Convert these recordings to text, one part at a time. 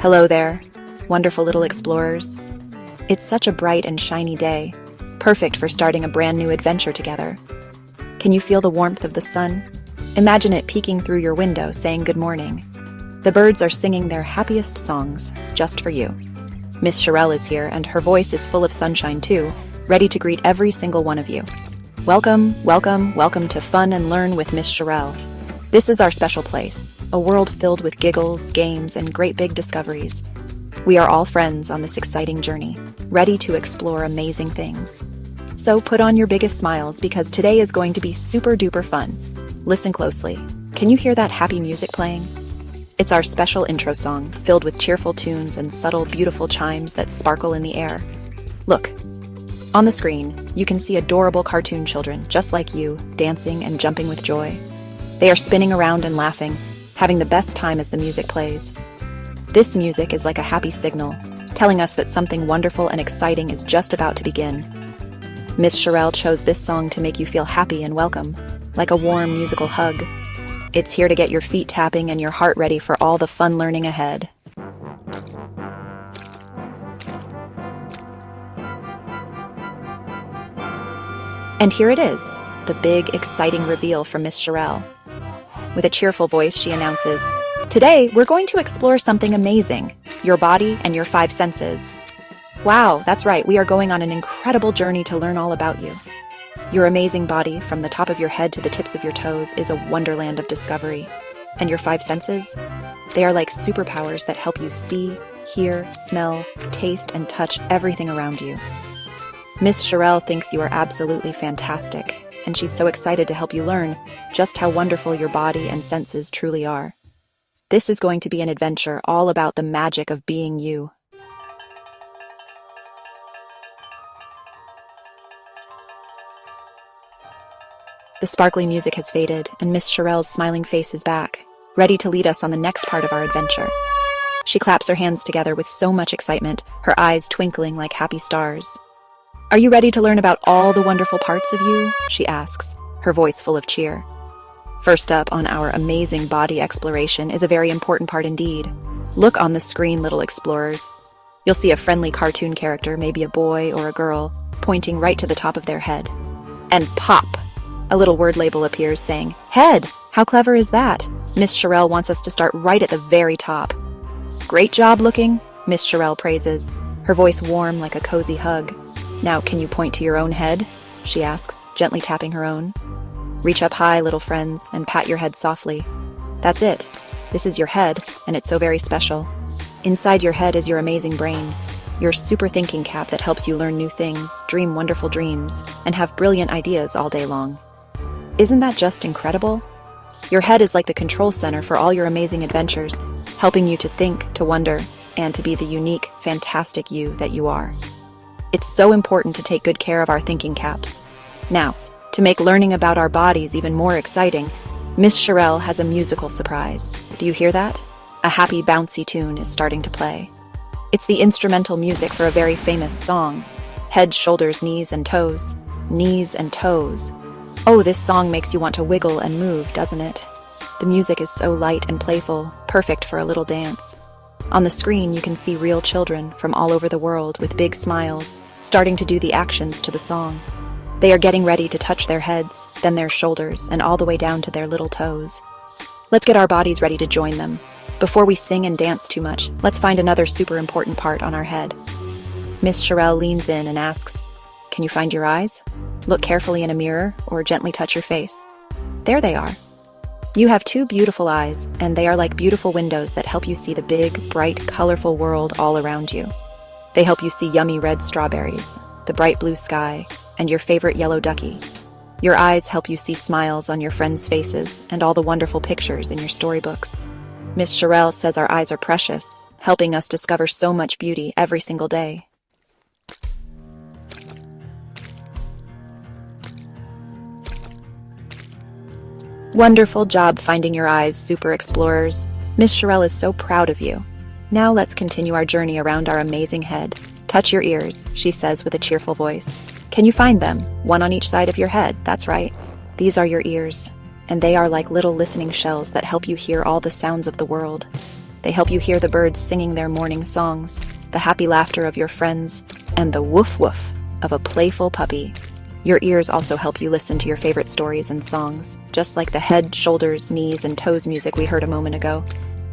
Hello there, wonderful little explorers. It's such a bright and shiny day, perfect for starting a brand new adventure together. Can you feel the warmth of the sun? Imagine it peeking through your window saying good morning. The birds are singing their happiest songs, just for you. Miss Cherelle is here, and her voice is full of sunshine too, ready to greet every single one of you. Welcome, welcome, welcome to Fun and Learn with Miss Cherelle. This is our special place, a world filled with giggles, games, and great big discoveries. We are all friends on this exciting journey, ready to explore amazing things. So put on your biggest smiles because today is going to be super duper fun. Listen closely. Can you hear that happy music playing? It's our special intro song, filled with cheerful tunes and subtle, beautiful chimes that sparkle in the air. Look. On the screen, you can see adorable cartoon children, just like you, dancing and jumping with joy. They are spinning around and laughing, having the best time as the music plays. This music is like a happy signal, telling us that something wonderful and exciting is just about to begin. Miss Cherelle chose this song to make you feel happy and welcome, like a warm musical hug. It's here to get your feet tapping and your heart ready for all the fun learning ahead. And here it is, the big, exciting reveal from Miss Cherelle. With a cheerful voice, she announces, "Today, we're going to explore something amazing, your body and your 5 senses." Wow, that's right, we are going on an incredible journey to learn all about you. Your amazing body, from the top of your head to the tips of your toes, is a wonderland of discovery. And your 5 senses? They are like superpowers that help you see, hear, smell, taste, and touch everything around you. Miss Cherelle thinks you are absolutely fantastic, and she's so excited to help you learn just how wonderful your body and senses truly are. This is going to be an adventure all about the magic of being you. The sparkly music has faded, and Miss Cherelle's smiling face is back, ready to lead us on the next part of our adventure. She claps her hands together with so much excitement, her eyes twinkling like happy stars. "Are you ready to learn about all the wonderful parts of you?" she asks, her voice full of cheer. First up on our amazing body exploration is a very important part indeed. Look on the screen, little explorers. You'll see a friendly cartoon character, maybe a boy or a girl, pointing right to the top of their head. And pop! A little word label appears saying, "Head!" How clever is that? Miss Cherelle wants us to start right at the very top. "Great job looking," Miss Cherelle praises, her voice warm like a cozy hug. "Now, can you point to your own head?" she asks, gently tapping her own. Reach up high, little friends, and pat your head softly. That's it. This is your head, and it's so very special. Inside your head is your amazing brain, your super thinking cap that helps you learn new things, dream wonderful dreams, and have brilliant ideas all day long. Isn't that just incredible? Your head is like the control center for all your amazing adventures, helping you to think, to wonder, and to be the unique, fantastic you that you are. It's so important to take good care of our thinking caps. Now, to make learning about our bodies even more exciting, Miss Cherelle has a musical surprise. Do you hear that? A happy, bouncy tune is starting to play. It's the instrumental music for a very famous song. Head, shoulders, knees, and toes. Knees and toes. Oh, this song makes you want to wiggle and move, doesn't it? The music is so light and playful, perfect for a little dance. On the screen, you can see real children from all over the world with big smiles, starting to do the actions to the song. They are getting ready to touch their heads, then their shoulders, and all the way down to their little toes. Let's get our bodies ready to join them. Before we sing and dance too much, let's find another super important part on our head. Miss Cherelle leans in and asks, "Can you find your eyes? Look carefully in a mirror or gently touch your face." There they are. You have 2 beautiful eyes, and they are like beautiful windows that help you see the big, bright, colorful world all around you. They help you see yummy red strawberries, the bright blue sky, and your favorite yellow ducky. Your eyes help you see smiles on your friends' faces and all the wonderful pictures in your storybooks. Miss Cherelle says our eyes are precious, helping us discover so much beauty every single day. Wonderful job finding your eyes, super explorers. Miss Cherelle is so proud of you. Now let's continue our journey around our amazing head. Touch your ears, she says with a cheerful voice. Can you find them? 1 on each side of your head, that's right. These are your ears, and they are like little listening shells that help you hear all the sounds of the world. They help you hear the birds singing their morning songs, the happy laughter of your friends, and the woof woof of a playful puppy. Your ears also help you listen to your favorite stories and songs, just like the head, shoulders, knees, and toes music we heard a moment ago.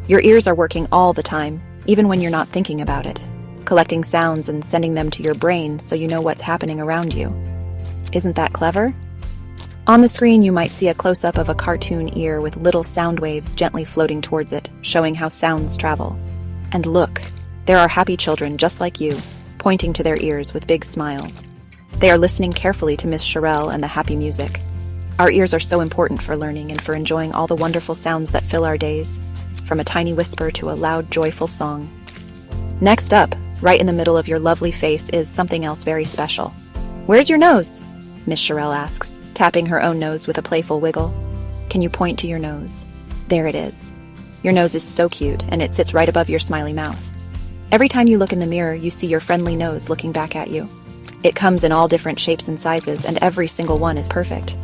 Your ears are working all the time, even when you're not thinking about it, collecting sounds and sending them to your brain so you know what's happening around you. Isn't that clever? On the screen, you might see a close-up of a cartoon ear with little sound waves gently floating towards it, showing how sounds travel. And look, there are happy children just like you, pointing to their ears with big smiles. They are listening carefully to Miss Cherelle and the happy music. Our ears are so important for learning and for enjoying all the wonderful sounds that fill our days, from a tiny whisper to a loud, joyful song. Next up, right in the middle of your lovely face, is something else very special. Where's your nose? Miss Cherelle asks, tapping her own nose with a playful wiggle. Can you point to your nose? There it is. Your nose is so cute, and it sits right above your smiley mouth. Every time you look in the mirror, you see your friendly nose looking back at you. It comes in all different shapes and sizes, and every single one is perfect.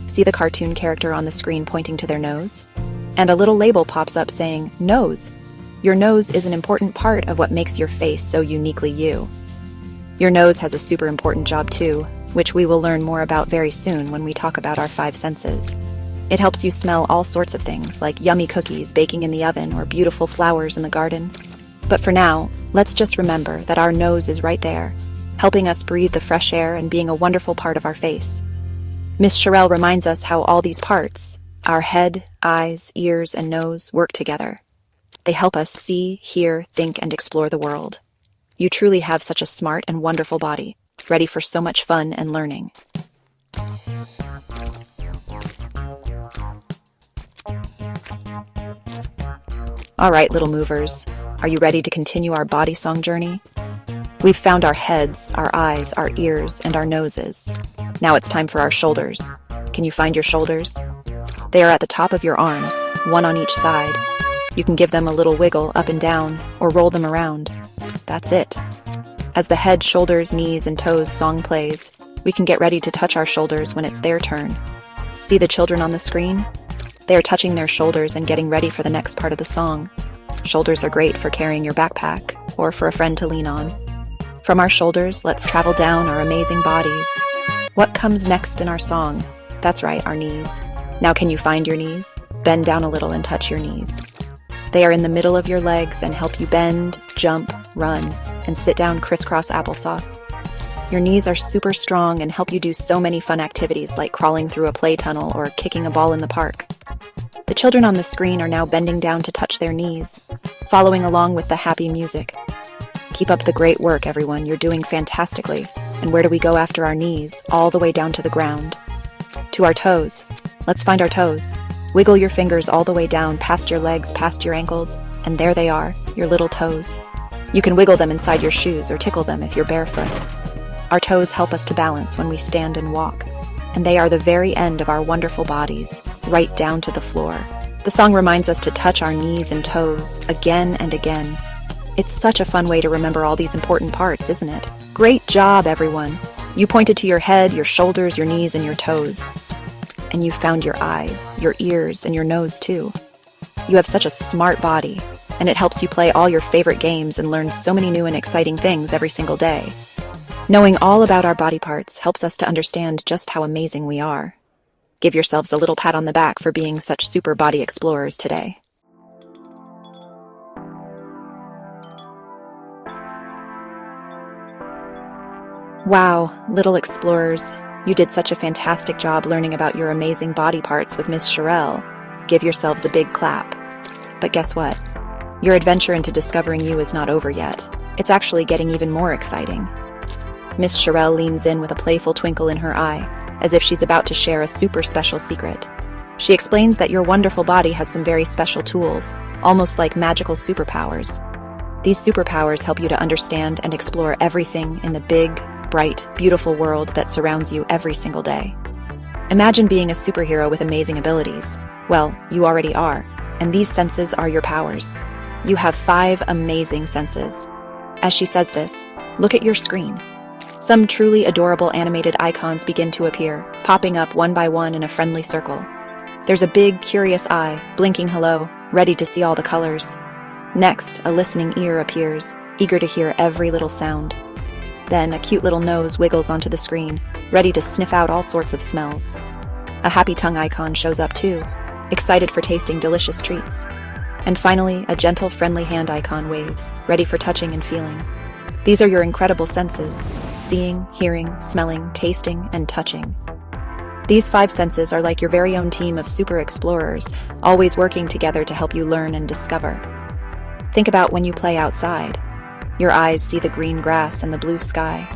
See the cartoon character on the screen pointing to their nose? And a little label pops up saying, nose. Your nose is an important part of what makes your face so uniquely you. Your nose has a super important job too, which we will learn more about very soon when we talk about our 5 senses. It helps you smell all sorts of things, like yummy cookies baking in the oven or beautiful flowers in the garden. But for now, let's just remember that our nose is right there, helping us breathe the fresh air and being a wonderful part of our face. Miss Cherelle reminds us how all these parts, our head, eyes, ears, and nose, work together. They help us see, hear, think, and explore the world. You truly have such a smart and wonderful body, ready for so much fun and learning. All right, little movers, are you ready to continue our body song journey? We've found our heads, our eyes, our ears, and our noses. Now it's time for our shoulders. Can you find your shoulders? They are at the top of your arms, one on each side. You can give them a little wiggle up and down, or roll them around. That's it. As the head, shoulders, knees, and toes song plays, we can get ready to touch our shoulders when it's their turn. See the children on the screen? They are touching their shoulders and getting ready for the next part of the song. Shoulders are great for carrying your backpack, or for a friend to lean on. From our shoulders, let's travel down our amazing bodies. What comes next in our song? That's right, our knees. Now can you find your knees? Bend down a little and touch your knees. They are in the middle of your legs and help you bend, jump, run, and sit down crisscross applesauce. Your knees are super strong and help you do so many fun activities like crawling through a play tunnel or kicking a ball in the park. The children on the screen are now bending down to touch their knees, following along with the happy music. Keep up the great work, everyone. You're doing fantastically. And where do we go after our knees? All the way down to the ground. To our toes. Let's find our toes. Wiggle your fingers all the way down, past your legs, past your ankles, and there they are, your little toes. You can wiggle them inside your shoes or tickle them if you're barefoot. Our toes help us to balance when we stand and walk, and they are the very end of our wonderful bodies, right down to the floor. The song reminds us to touch our knees and toes again and again. It's such a fun way to remember all these important parts, isn't it? Great job, everyone. You pointed to your head, your shoulders, your knees, and your toes. And you found your eyes, your ears, and your nose too. You have such a smart body, and it helps you play all your favorite games and learn so many new and exciting things every single day. Knowing all about our body parts helps us to understand just how amazing we are. Give yourselves a little pat on the back for being such super body explorers today. Wow, little explorers, you did such a fantastic job learning about your amazing body parts with Miss Cherelle. Give yourselves a big clap. But guess what? Your adventure into discovering you is not over yet. It's actually getting even more exciting. Miss Cherelle leans in with a playful twinkle in her eye, as if she's about to share a super special secret. She explains that your wonderful body has some very special tools, almost like magical superpowers. These superpowers help you to understand and explore everything in the big, bright, beautiful world that surrounds you every single day. Imagine being a superhero with amazing abilities. Well, you already are, and these senses are your powers. You have 5 amazing senses. As she says this, look at your screen. Some truly adorable animated icons begin to appear, popping up one by one in a friendly circle. There's a big, curious eye, blinking hello, ready to see all the colors. Next, a listening ear appears, eager to hear every little sound. Then, a cute little nose wiggles onto the screen, ready to sniff out all sorts of smells. A happy tongue icon shows up too, excited for tasting delicious treats. And finally, a gentle, friendly hand icon waves, ready for touching and feeling. These are your incredible senses: seeing, hearing, smelling, tasting, and touching. These 5 senses are like your very own team of super explorers, always working together to help you learn and discover. Think about when you play outside. Your eyes see the green grass and the blue sky.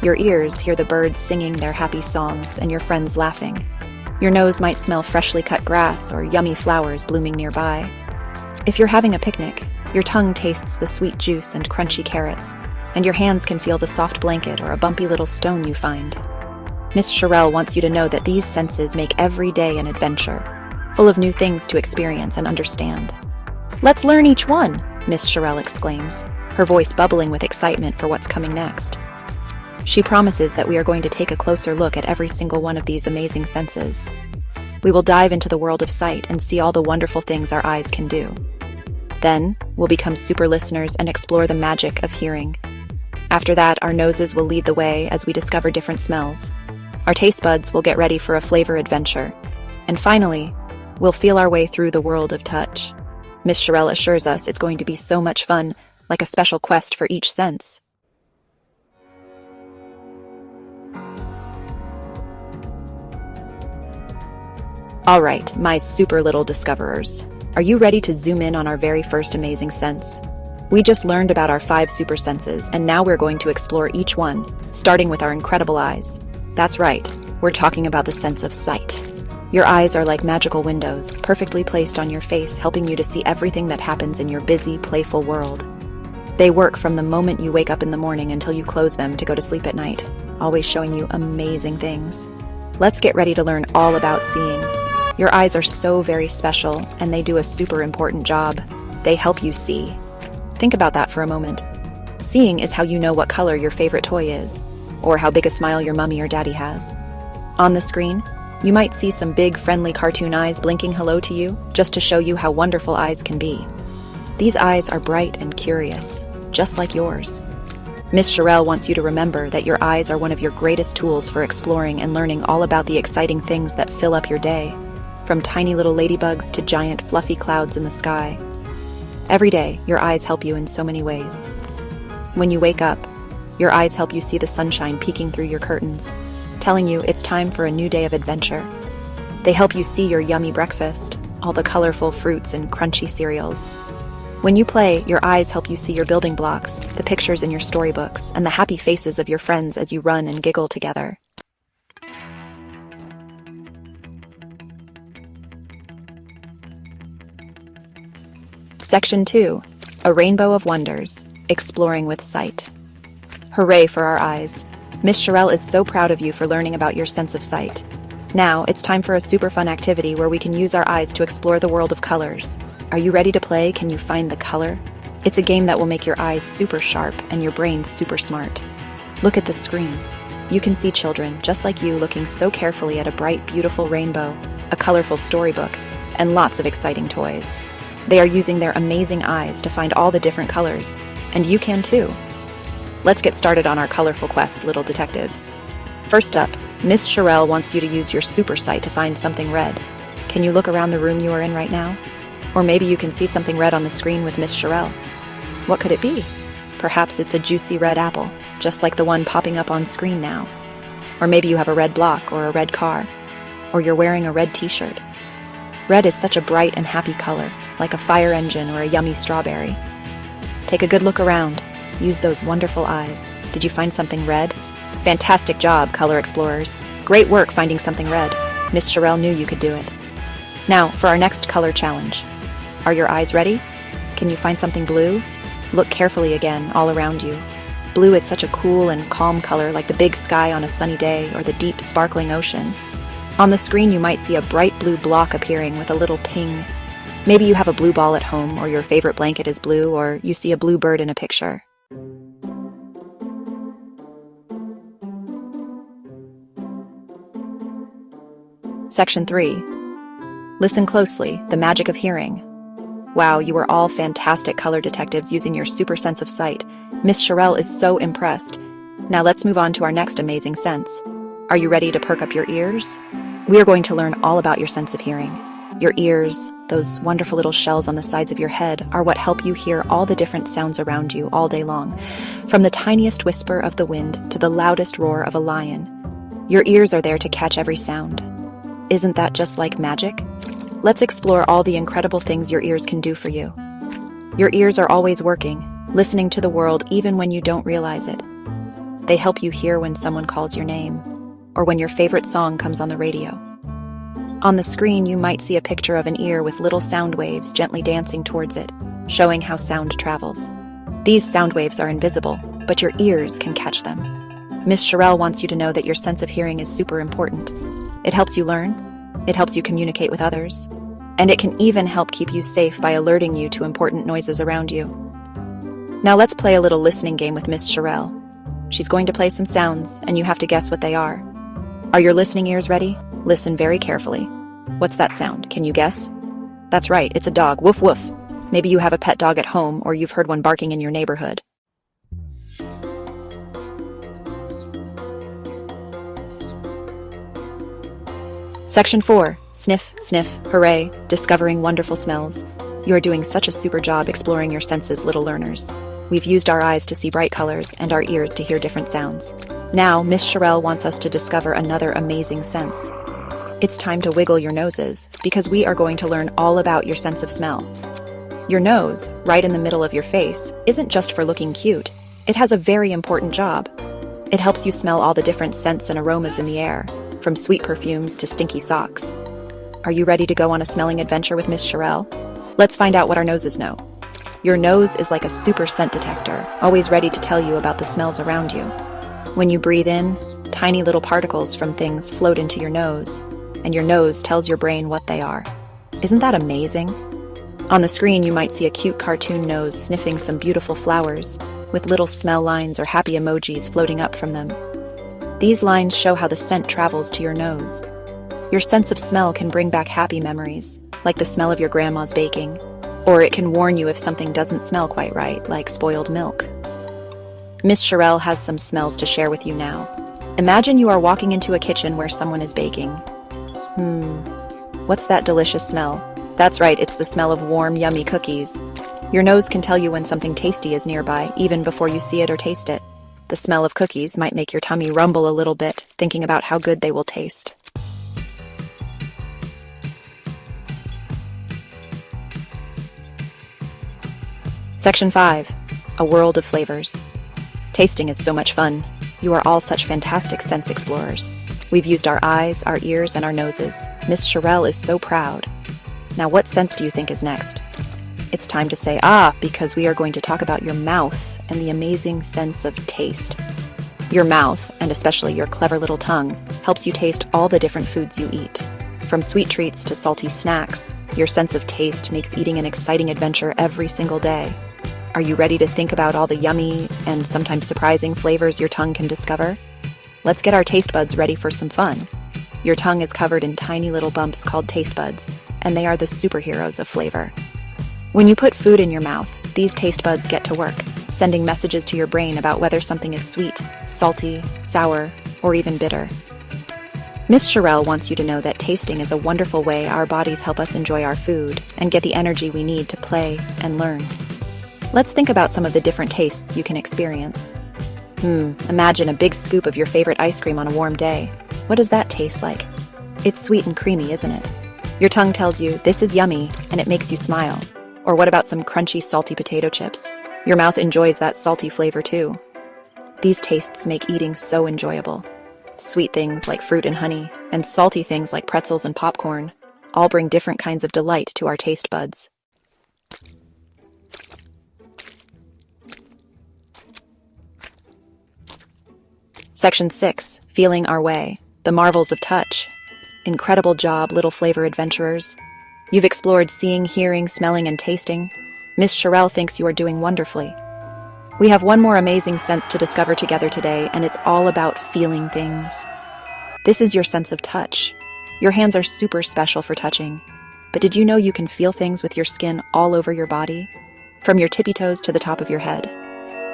Your ears hear the birds singing their happy songs and your friends laughing. Your nose might smell freshly cut grass or yummy flowers blooming nearby. If you're having a picnic, your tongue tastes the sweet juice and crunchy carrots, and your hands can feel the soft blanket or a bumpy little stone you find. Miss Cherelle wants you to know that these senses make every day an adventure, full of new things to experience and understand. "Let's learn each one," Miss Cherelle exclaims, her voice bubbling with excitement for what's coming next. She promises that we are going to take a closer look at every single one of these amazing senses. We will dive into the world of sight and see all the wonderful things our eyes can do. Then, we'll become super listeners and explore the magic of hearing. After that, our noses will lead the way as we discover different smells. Our taste buds will get ready for a flavor adventure. And finally, we'll feel our way through the world of touch. Miss Cherelle assures us it's going to be so much fun, like a special quest for each sense. All right, my super little discoverers. Are you ready to zoom in on our very first amazing sense? We just learned about our 5 super senses, and now we're going to explore each one, starting with our incredible eyes. That's right, we're talking about the sense of sight. Your eyes are like magical windows, perfectly placed on your face, helping you to see everything that happens in your busy, playful world. They work from the moment you wake up in the morning until you close them to go to sleep at night, always showing you amazing things. Let's get ready to learn all about seeing. Your eyes are so very special, and they do a super important job. They help you see. Think about that for a moment. Seeing is how you know what color your favorite toy is, or how big a smile your mommy or daddy has. On the screen, you might see some big, friendly cartoon eyes blinking hello to you, just to show you how wonderful eyes can be. These eyes are bright and curious, just like yours. Miss Cherelle wants you to remember that your eyes are one of your greatest tools for exploring and learning all about the exciting things that fill up your day, from tiny little ladybugs to giant fluffy clouds in the sky. Every day, your eyes help you in so many ways. When you wake up, your eyes help you see the sunshine peeking through your curtains, telling you it's time for a new day of adventure. They help you see your yummy breakfast, all the colorful fruits and crunchy cereals. When you play, your eyes help you see your building blocks, the pictures in your storybooks, and the happy faces of your friends as you run and giggle together. Section 2. A Rainbow of Wonders, Exploring with Sight. Hooray for our eyes. Miss Cherelle is so proud of you for learning about your sense of sight. Now, it's time for a super fun activity where we can use our eyes to explore the world of colors. Are you ready to play? Can you find the color? It's a game that will make your eyes super sharp and your brain super smart. Look at the screen. You can see children, just like you, looking so carefully at a bright, beautiful rainbow, a colorful storybook, and lots of exciting toys. They are using their amazing eyes to find all the different colors, and you can too. Let's get started on our colorful quest, little detectives. First up, Miss Cherelle wants you to use your super sight to find something red. Can you look around the room you are in right now? Or maybe you can see something red on the screen with Miss Cherelle. What could it be? Perhaps it's a juicy red apple, just like the one popping up on screen now. Or maybe you have a red block or a red car. Or you're wearing a red t-shirt. Red is such a bright and happy color, like a fire engine or a yummy strawberry. Take a good look around. Use those wonderful eyes. Did you find something red? Fantastic job, color explorers. Great work finding something red. Miss Cherelle knew you could do it. Now, for our next color challenge. Are your eyes ready? Can you find something blue? Look carefully again, all around you. Blue is such a cool and calm color, like the big sky on a sunny day or the deep, sparkling ocean. On the screen, you might see a bright blue block appearing with a little ping. Maybe you have a blue ball at home, or your favorite blanket is blue, or you see a blue bird in a picture. Section 3. Listen closely, the magic of hearing. Wow, you are all fantastic color detectives using your super sense of sight. Miss Cherelle is so impressed. Now let's move on to our next amazing sense. Are you ready to perk up your ears? We are going to learn all about your sense of hearing. Your ears, those wonderful little shells on the sides of your head, are what help you hear all the different sounds around you all day long, from the tiniest whisper of the wind to the loudest roar of a lion. Your ears are there to catch every sound. Isn't that just like magic? Let's explore all the incredible things your ears can do for you. Your ears are always working, listening to the world even when you don't realize it. They help you hear when someone calls your name, or when your favorite song comes on the radio. On the screen, you might see a picture of an ear with little sound waves gently dancing towards it, showing how sound travels. These sound waves are invisible, but your ears can catch them. Miss Cherelle wants you to know that your sense of hearing is super important. It helps you learn, it helps you communicate with others, and it can even help keep you safe by alerting you to important noises around you. Now let's play a little listening game with Miss Cherelle. She's going to play some sounds, and you have to guess what they are. Are your listening ears ready? Listen very carefully. What's that sound? Can you guess? That's right, it's a dog. Woof woof. Maybe you have a pet dog at home, or you've heard one barking in your neighborhood. Section 4. Sniff, sniff, hooray, discovering wonderful smells. You are doing such a super job exploring your senses, little learners. We've used our eyes to see bright colors and our ears to hear different sounds. Now, Miss Cherelle wants us to discover another amazing sense. It's time to wiggle your noses, because we are going to learn all about your sense of smell. Your nose, right in the middle of your face, isn't just for looking cute. It has a very important job. It helps you smell all the different scents and aromas in the air, from sweet perfumes to stinky socks. Are you ready to go on a smelling adventure with Miss Cherelle? Let's find out what our noses know. Your nose is like a super scent detector, always ready to tell you about the smells around you. When you breathe in, tiny little particles from things float into your nose, and your nose tells your brain what they are. Isn't that amazing? On the screen, you might see a cute cartoon nose sniffing some beautiful flowers, with little smell lines or happy emojis floating up from them. These lines show how the scent travels to your nose. Your sense of smell can bring back happy memories, like the smell of your grandma's baking, or it can warn you if something doesn't smell quite right, like spoiled milk. Miss Cherelle has some smells to share with you now. Imagine you are walking into a kitchen where someone is baking. What's that delicious smell? That's right, it's the smell of warm, yummy cookies. Your nose can tell you when something tasty is nearby, even before you see it or taste it. The smell of cookies might make your tummy rumble a little bit, thinking about how good they will taste. Section 5. A world of flavors. Tasting is so much fun. You are all such fantastic sense explorers. We've used our eyes, our ears, and our noses. Miss Cherelle is so proud. Now, what sense do you think is next? It's time to say because we are going to talk about your mouth and the amazing sense of taste. Your mouth, and especially your clever little tongue, helps you taste all the different foods you eat. From sweet treats to salty snacks, your sense of taste makes eating an exciting adventure every single day. Are you ready to think about all the yummy and sometimes surprising flavors your tongue can discover? Let's get our taste buds ready for some fun. Your tongue is covered in tiny little bumps called taste buds, and they are the superheroes of flavor. When you put food in your mouth, these taste buds get to work, sending messages to your brain about whether something is sweet, salty, sour, or even bitter. Miss Cherelle wants you to know that tasting is a wonderful way our bodies help us enjoy our food and get the energy we need to play and learn. Let's think about some of the different tastes you can experience. Imagine a big scoop of your favorite ice cream on a warm day. What does that taste like? It's sweet and creamy, isn't it? Your tongue tells you, this is yummy, and it makes you smile. Or what about some crunchy, salty potato chips? Your mouth enjoys that salty flavor too. These tastes make eating so enjoyable. Sweet things like fruit and honey, and salty things like pretzels and popcorn, all bring different kinds of delight to our taste buds. Section 6. Feeling our way. The marvels of touch. Incredible job, little flavor adventurers. You've explored seeing, hearing, smelling, and tasting. Miss Cherelle thinks you are doing wonderfully. We have one more amazing sense to discover together today, and it's all about feeling things. This is your sense of touch. Your hands are super special for touching. but did you know you can feel things with your skin all over your body? From your tippy toes to the top of your head.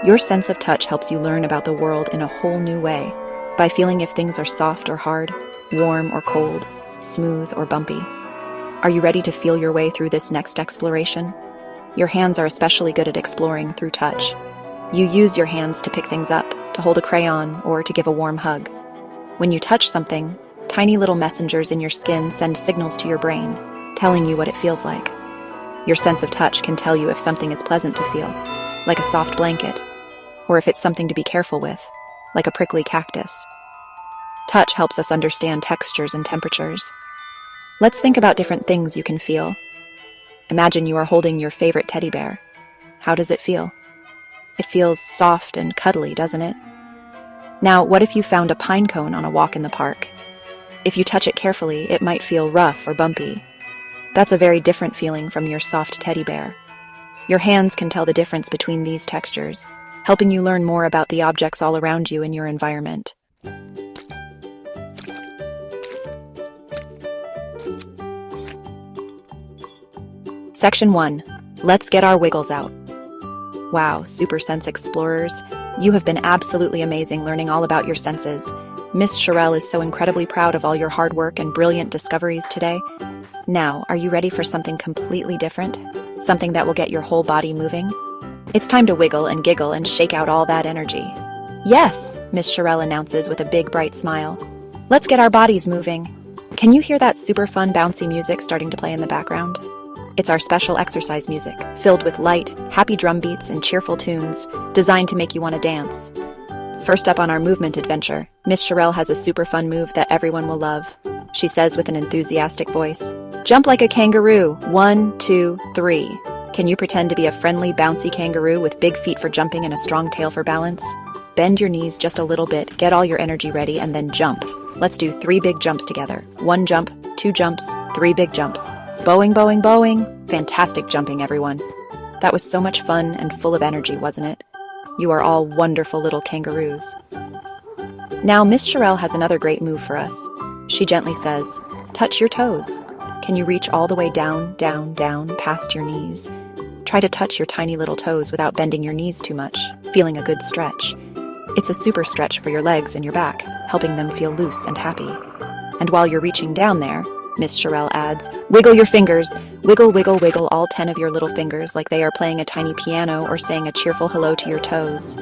Your sense of touch helps you learn about the world in a whole new way, by feeling if things are soft or hard, warm or cold, smooth or bumpy. Are you ready to feel your way through this next exploration? Your hands are especially good at exploring through touch. You use your hands to pick things up, to hold a crayon, or to give a warm hug. When you touch something, tiny little messengers in your skin send signals to your brain, telling you what it feels like. Your sense of touch can tell you if something is pleasant to feel, like a soft blanket, or if it's something to be careful with, like a prickly cactus. Touch helps us understand textures and temperatures. Let's think about different things you can feel. Imagine you are holding your favorite teddy bear. How does it feel? It feels soft and cuddly, doesn't it? Now, what if you found a pine cone on a walk in the park? If you touch it carefully, it might feel rough or bumpy. That's a very different feeling from your soft teddy bear. Your hands can tell the difference between these textures, helping you learn more about the objects all around you in your environment. Section 1. Let's get our wiggles out. Wow, Super Sense Explorers, you have been absolutely amazing learning all about your senses. Miss Cherelle is so incredibly proud of all your hard work and brilliant discoveries today. Now, are you ready for something completely different? Something that will get your whole body moving? It's time to wiggle and giggle and shake out all that energy. Yes, Miss Cherelle announces with a big bright smile. Let's get our bodies moving. Can you hear that super fun bouncy music starting to play in the background? It's our special exercise music, filled with light, happy drum beats and cheerful tunes, designed to make you want to dance. First up on our movement adventure, Miss Cherelle has a super fun move that everyone will love. She says with an enthusiastic voice, "Jump like a kangaroo, 1, 2, 3. Can you pretend to be a friendly, bouncy kangaroo with big feet for jumping and a strong tail for balance? Bend your knees just a little bit, get all your energy ready, and then jump. Let's do 3 big jumps together. 1 jump, 2 jumps, 3 big jumps. Bowing, bowing, bowing. Fantastic jumping, everyone." That was so much fun and full of energy, wasn't it? You are all wonderful little kangaroos. Now, Miss Cherelle has another great move for us. She gently says, "Touch your toes." Can you reach all the way down, down, down, past your knees? Try to touch your tiny little toes without bending your knees too much, feeling a good stretch. It's a super stretch for your legs and your back, helping them feel loose and happy. And while you're reaching down there, Miss Cherelle adds, "Wiggle your fingers. Wiggle, wiggle, wiggle all 10 of your little fingers like they are playing a tiny piano or saying a cheerful hello to your toes."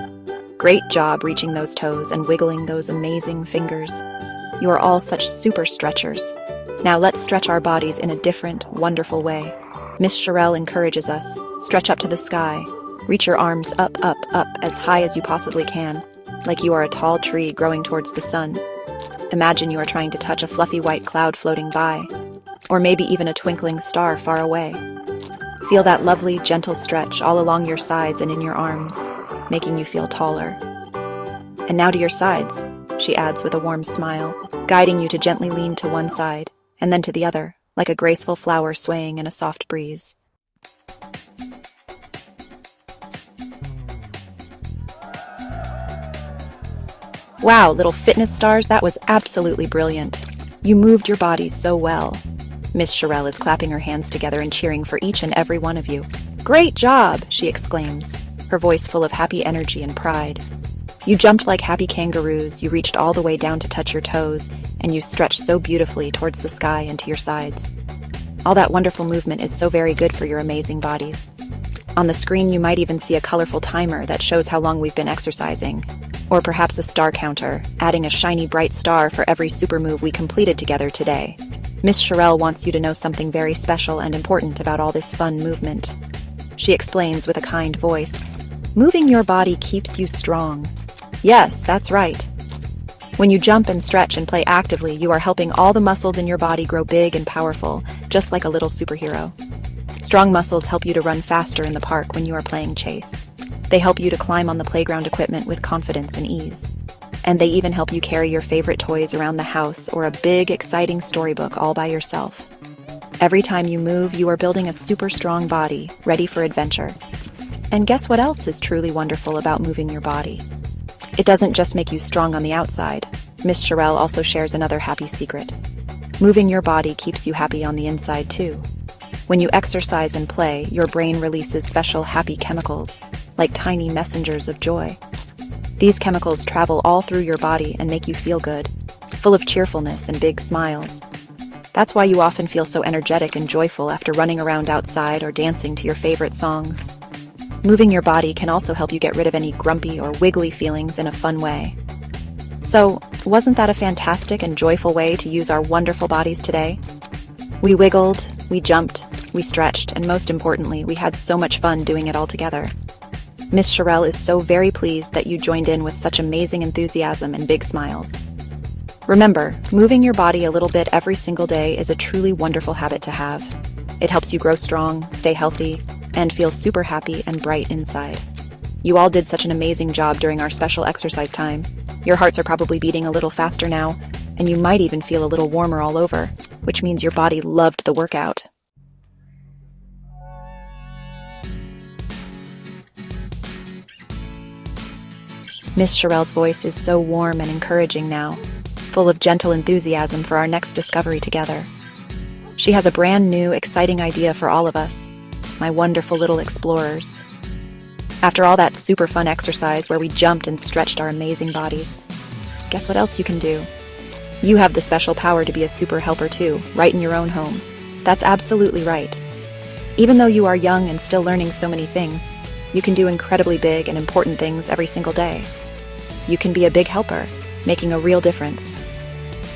Great job reaching those toes and wiggling those amazing fingers. You are all such super stretchers. Now let's stretch our bodies in a different, wonderful way. Miss Cherelle encourages us. Stretch up to the sky. Reach your arms up, up, up as high as you possibly can, like you are a tall tree growing towards the sun. Imagine you are trying to touch a fluffy white cloud floating by, or maybe even a twinkling star far away. Feel that lovely, gentle stretch all along your sides and in your arms, making you feel taller. And now to your sides, she adds with a warm smile, guiding you to gently lean to one side, and then to the other, like a graceful flower swaying in a soft breeze. Wow, little fitness stars, that was absolutely brilliant. You moved your bodies so well. Miss Cherelle is clapping her hands together and cheering for each and every one of you. "Great job!" she exclaims, her voice full of happy energy and pride. You jumped like happy kangaroos, you reached all the way down to touch your toes, and you stretched so beautifully towards the sky and to your sides. All that wonderful movement is so very good for your amazing bodies. On the screen, you might even see a colorful timer that shows how long we've been exercising. Or perhaps a star counter, adding a shiny bright star for every super move we completed together today. Miss Cherelle wants you to know something very special and important about all this fun movement. She explains with a kind voice, "Moving your body keeps you strong." Yes, that's right. When you jump and stretch and play actively, you are helping all the muscles in your body grow big and powerful, just like a little superhero. Strong muscles help you to run faster in the park when you are playing chase. They help you to climb on the playground equipment with confidence and ease. And they even help you carry your favorite toys around the house or a big, exciting storybook all by yourself. Every time you move, you are building a super strong body, ready for adventure. And guess what else is truly wonderful about moving your body? It doesn't just make you strong on the outside. Miss Cherelle also shares another happy secret. Moving your body keeps you happy on the inside too. When you exercise and play, your brain releases special happy chemicals, like tiny messengers of joy. These chemicals travel all through your body and make you feel good, full of cheerfulness and big smiles. That's why you often feel so energetic and joyful after running around outside or dancing to your favorite songs. Moving your body can also help you get rid of any grumpy or wiggly feelings in a fun way. So, wasn't that a fantastic and joyful way to use our wonderful bodies today? We wiggled, we jumped, we stretched, and most importantly, we had so much fun doing it all together. Miss Cherelle is so very pleased that you joined in with such amazing enthusiasm and big smiles. Remember, moving your body a little bit every single day is a truly wonderful habit to have. It helps you grow strong, stay healthy, and feel super happy and bright inside. You all did such an amazing job during our special exercise time. Your hearts are probably beating a little faster now, and you might even feel a little warmer all over, which means your body loved the workout. Miss Cherelle's voice is so warm and encouraging now, full of gentle enthusiasm for our next discovery together. She has a brand new, exciting idea for all of us, my wonderful little explorers. After all that super fun exercise where we jumped and stretched our amazing bodies, guess what else you can do? You have the special power to be a super helper too, right in your own home. That's absolutely right. Even though you are young and still learning so many things, you can do incredibly big and important things every single day. You can be a big helper, making a real difference.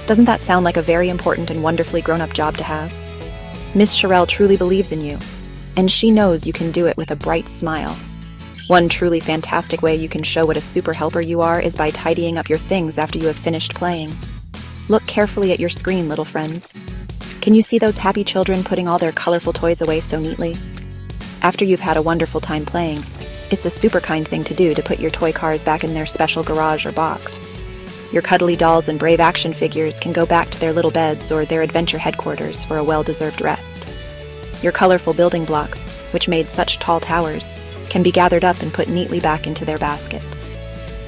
Doesn't that sound like a very important and wonderfully grown-up job to have? Miss Cherelle truly believes in you, and she knows you can do it with a bright smile. One truly fantastic way you can show what a super helper you are is by tidying up your things after you have finished playing. Look carefully at your screen, little friends. Can you see those happy children putting all their colorful toys away so neatly? After you've had a wonderful time playing, it's a super kind thing to do to put your toy cars back in their special garage or box. Your cuddly dolls and brave action figures can go back to their little beds or their adventure headquarters for a well-deserved rest. Your colorful building blocks, which made such tall towers, can be gathered up and put neatly back into their basket.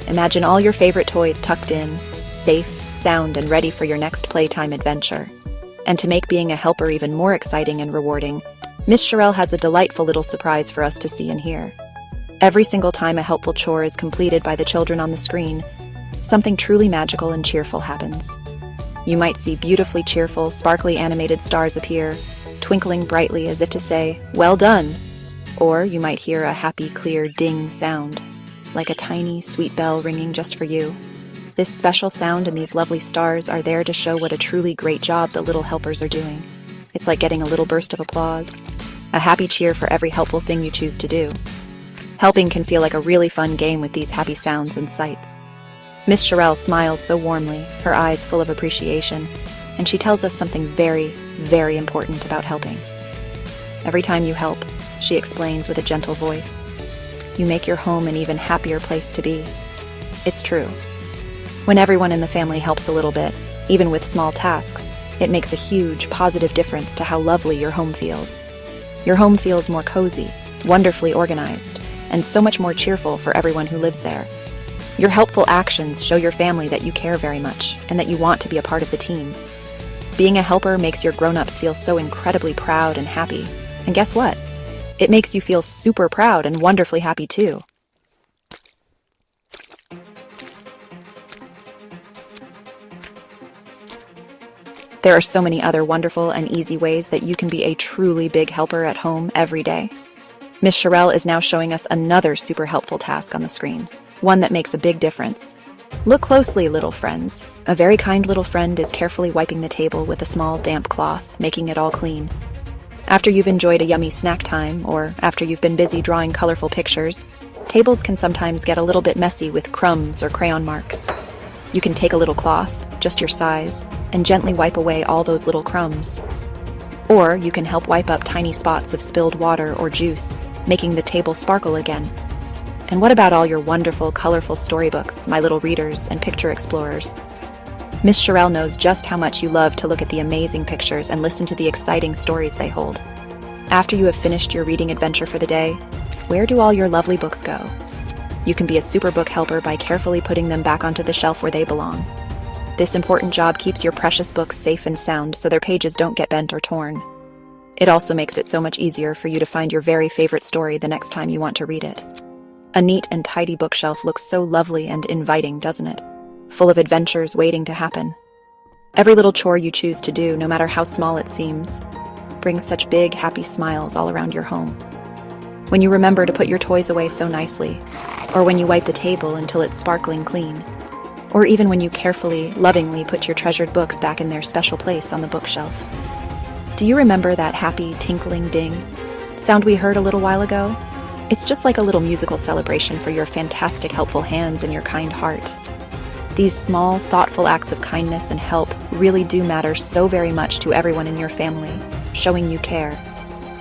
Imagine all your favorite toys tucked in, safe, sound, and ready for your next playtime adventure. And to make being a helper even more exciting and rewarding, Miss Cherelle has a delightful little surprise for us to see and hear. Every single time a helpful chore is completed by the children on the screen, something truly magical and cheerful happens. You might see beautifully cheerful, sparkly animated stars appear, twinkling brightly as if to say, "Well done!" Or you might hear a happy, clear ding sound, like a tiny, sweet bell ringing just for you. This special sound and these lovely stars are there to show what a truly great job the little helpers are doing. It's like getting a little burst of applause, a happy cheer for every helpful thing you choose to do. Helping can feel like a really fun game with these happy sounds and sights. Miss Cherelle smiles so warmly, her eyes full of appreciation, and she tells us something very, very important about helping. Every time you help, she explains with a gentle voice, you make your home an even happier place to be. It's true. When everyone in the family helps a little bit, even with small tasks, it makes a huge, positive difference to how lovely your home feels. Your home feels more cozy, wonderfully organized, and so much more cheerful for everyone who lives there. Your helpful actions show your family that you care very much and that you want to be a part of the team. Being a helper makes your grown-ups feel so incredibly proud and happy. And guess what? It makes you feel super proud and wonderfully happy too. There are so many other wonderful and easy ways that you can be a truly big helper at home every day. Miss Cherelle is now showing us another super helpful task on the screen, one that makes a big difference. Look closely, little friends. A very kind little friend is carefully wiping the table with a small damp cloth, making it all clean. After you've enjoyed a yummy snack time, or after you've been busy drawing colorful pictures, tables can sometimes get a little bit messy with crumbs or crayon marks. You can take a little cloth, just your size, and gently wipe away all those little crumbs. Or you can help wipe up tiny spots of spilled water or juice, making the table sparkle again. And what about all your wonderful, colorful storybooks, my little readers and picture explorers? Miss Cherelle knows just how much you love to look at the amazing pictures and listen to the exciting stories they hold. After you have finished your reading adventure for the day, where do all your lovely books go? You can be a super book helper by carefully putting them back onto the shelf where they belong. This important job keeps your precious books safe and sound so their pages don't get bent or torn. It also makes it so much easier for you to find your very favorite story the next time you want to read it. A neat and tidy bookshelf looks so lovely and inviting, doesn't it? Full of adventures waiting to happen. Every little chore you choose to do, no matter how small it seems, brings such big, happy smiles all around your home. When you remember to put your toys away so nicely, or when you wipe the table until it's sparkling clean, or even when you carefully, lovingly put your treasured books back in their special place on the bookshelf. Do you remember that happy, tinkling ding sound we heard a little while ago? It's just like a little musical celebration for your fantastic, helpful hands and your kind heart. These small, thoughtful acts of kindness and help really do matter so very much to everyone in your family, showing you care.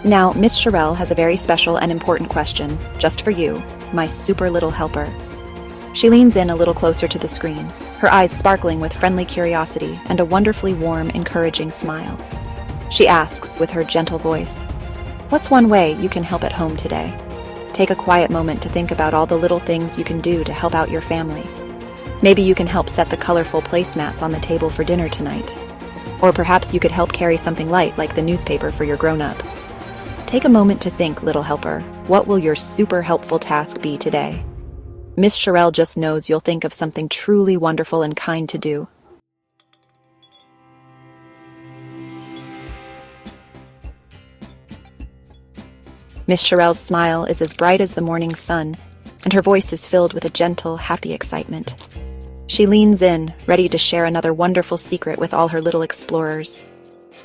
Now, Miss Cherelle has a very special and important question, just for you, my super little helper. She leans in a little closer to the screen, her eyes sparkling with friendly curiosity and a wonderfully warm, encouraging smile. She asks with her gentle voice, "What's one way you can help at home today?" Take a quiet moment to think about all the little things you can do to help out your family. Maybe you can help set the colorful placemats on the table for dinner tonight. Or perhaps you could help carry something light like the newspaper for your grown-up. Take a moment to think, little helper, what will your super helpful task be today? Miss Cherelle just knows you'll think of something truly wonderful and kind to do. Miss Cherelle's smile is as bright as the morning sun, and her voice is filled with a gentle, happy excitement. She leans in, ready to share another wonderful secret with all her little explorers.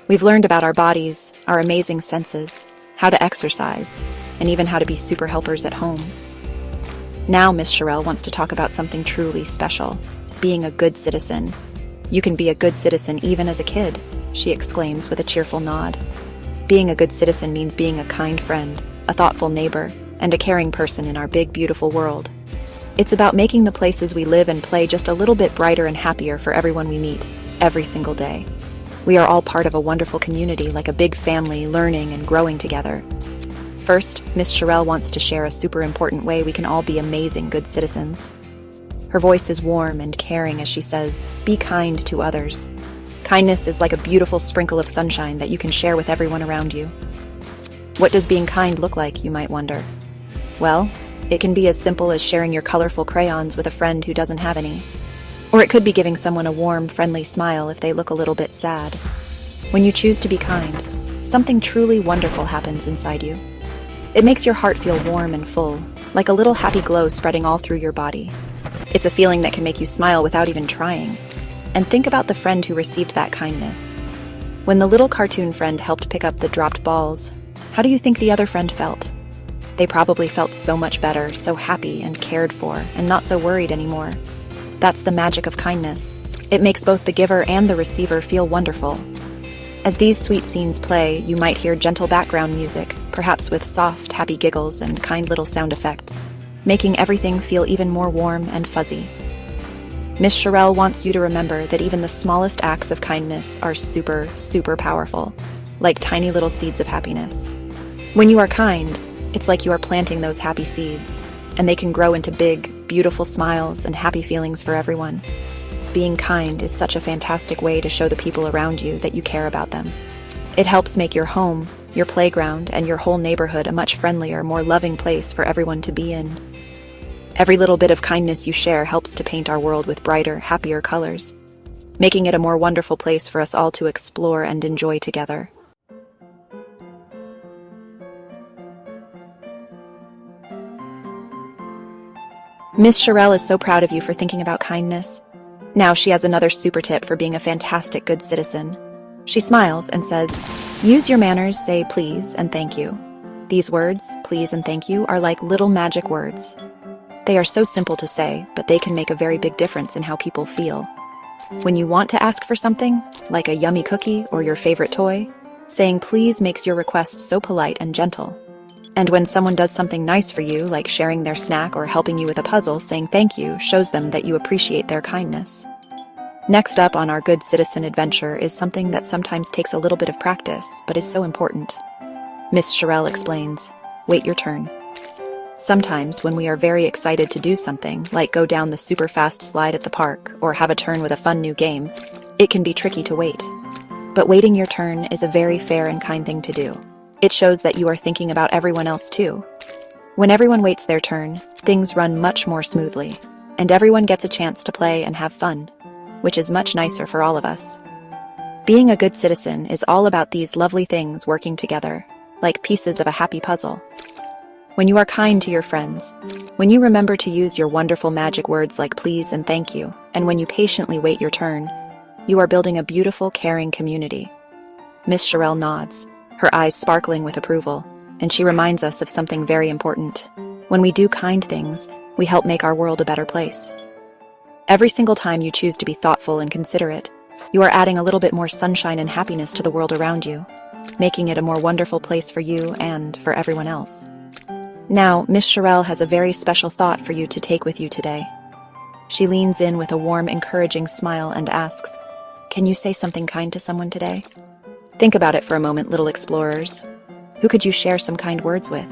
We've learned about our bodies, our amazing senses, how to exercise, and even how to be super helpers at home. Now Miss Cherelle wants to talk about something truly special, being a good citizen. You can be a good citizen even as a kid, she exclaims with a cheerful nod. Being a good citizen means being a kind friend, a thoughtful neighbor, and a caring person in our big, beautiful world. It's about making the places we live and play just a little bit brighter and happier for everyone we meet, every single day. We are all part of a wonderful community, like a big family, learning and growing together. First, Miss Cherelle wants to share a super important way we can all be amazing good citizens. Her voice is warm and caring as she says, "Be kind to others." Kindness is like a beautiful sprinkle of sunshine that you can share with everyone around you. What does being kind look like, you might wonder? Well, it can be as simple as sharing your colorful crayons with a friend who doesn't have any. Or it could be giving someone a warm, friendly smile if they look a little bit sad. When you choose to be kind, something truly wonderful happens inside you. It makes your heart feel warm and full, like a little happy glow spreading all through your body. It's a feeling that can make you smile without even trying. And think about the friend who received that kindness. When the little cartoon friend helped pick up the dropped balls, how do you think the other friend felt? They probably felt so much better, so happy and cared for, and not so worried anymore. That's the magic of kindness. It makes both the giver and the receiver feel wonderful. As these sweet scenes play, you might hear gentle background music, perhaps with soft, happy giggles and kind little sound effects, making everything feel even more warm and fuzzy. Miss Cherelle wants you to remember that even the smallest acts of kindness are super, super powerful, like tiny little seeds of happiness. When you are kind, it's like you are planting those happy seeds, and they can grow into big, beautiful smiles and happy feelings for everyone. Being kind is such a fantastic way to show the people around you that you care about them. It helps make your home, your playground, and your whole neighborhood a much friendlier, more loving place for everyone to be in. Every little bit of kindness you share helps to paint our world with brighter, happier colors, making it a more wonderful place for us all to explore and enjoy together. Miss Cherelle is so proud of you for thinking about kindness. Now she has another super tip for being a fantastic good citizen. She smiles and says, "Use your manners, say please and thank you." These words, please and thank you, are like little magic words. They are so simple to say, but they can make a very big difference in how people feel. When you want to ask for something, like a yummy cookie or your favorite toy, saying please makes your request so polite and gentle. And when someone does something nice for you, like sharing their snack or helping you with a puzzle, saying thank you shows them that you appreciate their kindness. Next up on our good citizen adventure is something that sometimes takes a little bit of practice, but is so important. Miss Cherelle explains, wait your turn. Sometimes when we are very excited to do something, like go down the super fast slide at the park or have a turn with a fun new game, it can be tricky to wait. But waiting your turn is a very fair and kind thing to do. It shows that you are thinking about everyone else too. When everyone waits their turn, things run much more smoothly, and everyone gets a chance to play and have fun, which is much nicer for all of us. Being a good citizen is all about these lovely things working together, like pieces of a happy puzzle. When you are kind to your friends, when you remember to use your wonderful magic words like please and thank you, and when you patiently wait your turn, you are building a beautiful, caring community. Miss Cherelle nods, her eyes sparkling with approval, and she reminds us of something very important. When we do kind things, we help make our world a better place. Every single time you choose to be thoughtful and considerate, you are adding a little bit more sunshine and happiness to the world around you, making it a more wonderful place for you and for everyone else. Now, Miss Cherelle has a very special thought for you to take with you today. She leans in with a warm, encouraging smile and asks, "Can you say something kind to someone today?" Think about it for a moment, little explorers. Who could you share some kind words with?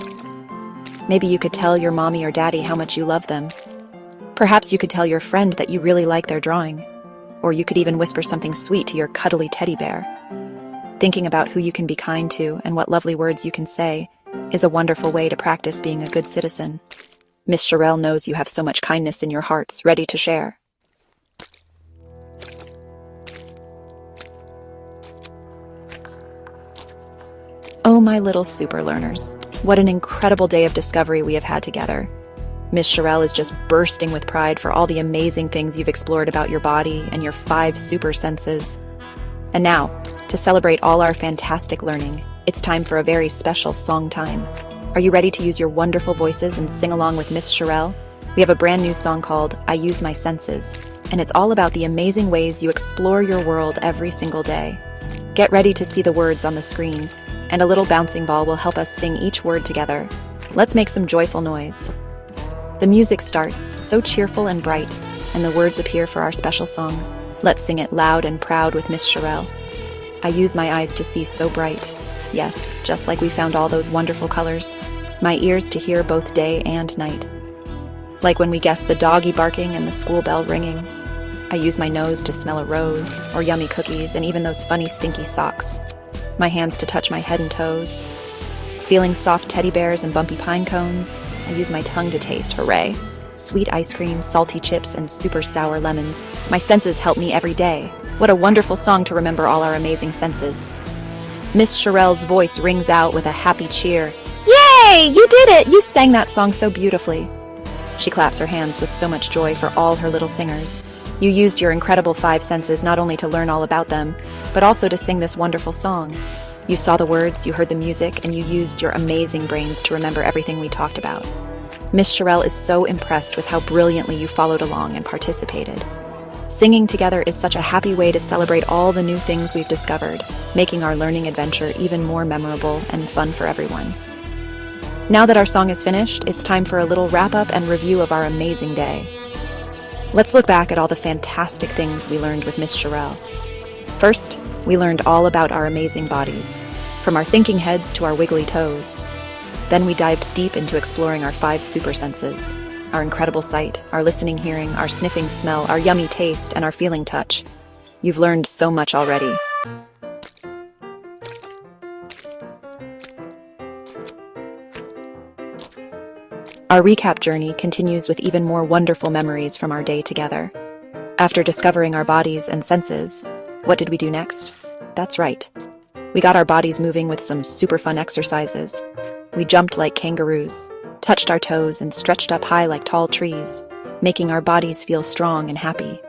Maybe you could tell your mommy or daddy how much you love them. Perhaps you could tell your friend that you really like their drawing. Or you could even whisper something sweet to your cuddly teddy bear. Thinking about who you can be kind to and what lovely words you can say is a wonderful way to practice being a good citizen. Miss Cherelle knows you have so much kindness in your hearts, ready to share. Oh, my little super learners. What an incredible day of discovery we have had together. Miss Cherelle is just bursting with pride for all the amazing things you've explored about your body and your 5 super senses. And now, to celebrate all our fantastic learning, it's time for a very special song time. Are you ready to use your wonderful voices and sing along with Miss Cherelle? We have a brand new song called I Use My Senses, and it's all about the amazing ways you explore your world every single day. Get ready to see the words on the screen, and a little bouncing ball will help us sing each word together. Let's make some joyful noise. The music starts, so cheerful and bright, and the words appear for our special song. Let's sing it loud and proud with Miss Cherelle. I use my eyes to see so bright. Yes, just like we found all those wonderful colors. My ears to hear both day and night. Like when we guessed the doggy barking and the school bell ringing. I use my nose to smell a rose, or yummy cookies, and even those funny stinky socks. My hands to touch my head and toes. Feeling soft teddy bears and bumpy pine cones, I use my tongue to taste, hooray. Sweet ice cream, salty chips, and super sour lemons. My senses help me every day. What a wonderful song to remember all our amazing senses. Miss Cherelle's voice rings out with a happy cheer. Yay! You did it! You sang that song so beautifully. She claps her hands with so much joy for all her little singers. You used your incredible 5 senses not only to learn all about them, but also to sing this wonderful song. You saw the words, you heard the music, and you used your amazing brains to remember everything we talked about. Miss Cherelle is so impressed with how brilliantly you followed along and participated. Singing together is such a happy way to celebrate all the new things we've discovered, making our learning adventure even more memorable and fun for everyone. Now that our song is finished, it's time for a little wrap-up and review of our amazing day. Let's look back at all the fantastic things we learned with Miss Cherelle. First, we learned all about our amazing bodies, from our thinking heads to our wiggly toes. Then we dived deep into exploring our 5 super senses, our incredible sight, our listening hearing, our sniffing smell, our yummy taste, and our feeling touch. You've learned so much already. Our recap journey continues with even more wonderful memories from our day together. After discovering our bodies and senses, what did we do next? That's right. We got our bodies moving with some super fun exercises. We jumped like kangaroos, touched our toes, and stretched up high like tall trees, making our bodies feel strong and happy.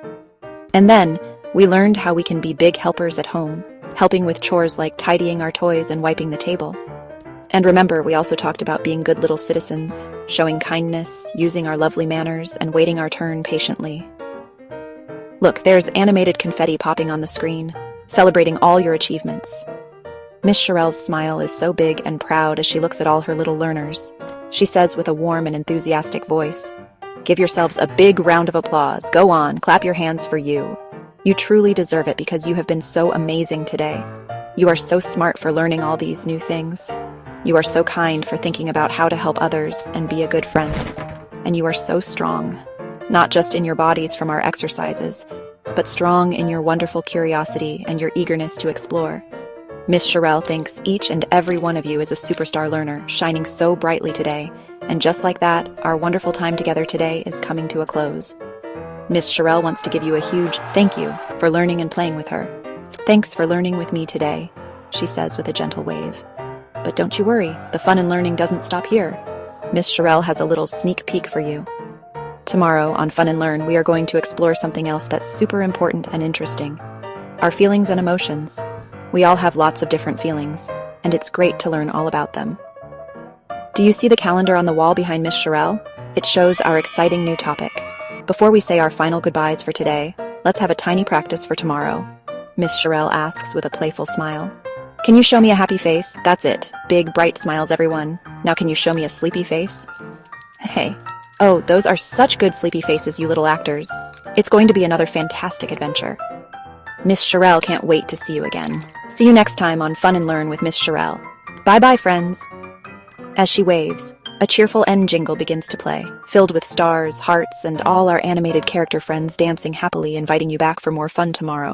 And then, we learned how we can be big helpers at home, helping with chores like tidying our toys and wiping the table. And remember, we also talked about being good little citizens, showing kindness, using our lovely manners, and waiting our turn patiently. Look, there's animated confetti popping on the screen, celebrating all your achievements. Miss Cherelle's smile is so big and proud as she looks at all her little learners. She says with a warm and enthusiastic voice, "Give yourselves a big round of applause. Go on, clap your hands for you. You truly deserve it because you have been so amazing today. You are so smart for learning all these new things. You are so kind for thinking about how to help others and be a good friend. And you are so strong, not just in your bodies from our exercises, but strong in your wonderful curiosity and your eagerness to explore. Miss Cherelle thinks each and every one of you is a superstar learner, shining so brightly today, and just like that, our wonderful time together today is coming to a close. Miss Cherelle wants to give you a huge thank you for learning and playing with her. Thanks for learning with me today, she says with a gentle wave. But don't you worry, the fun and learning doesn't stop here. Miss Cherelle has a little sneak peek for you. Tomorrow, on Fun and Learn, we are going to explore something else that's super important and interesting. Our feelings and emotions. We all have lots of different feelings, and it's great to learn all about them. Do you see the calendar on the wall behind Miss Cherelle? It shows our exciting new topic. Before we say our final goodbyes for today, let's have a tiny practice for tomorrow. Miss Cherelle asks with a playful smile. Can you show me a happy face? That's it. Big, bright smiles, everyone. Now can you show me a sleepy face? Hey. Oh, those are such good sleepy faces, you little actors. It's going to be another fantastic adventure. Miss Cherelle can't wait to see you again. See you next time on Fun and Learn with Miss Cherelle. Bye-bye, friends. As she waves, a cheerful end jingle begins to play, filled with stars, hearts, and all our animated character friends dancing happily, inviting you back for more fun tomorrow.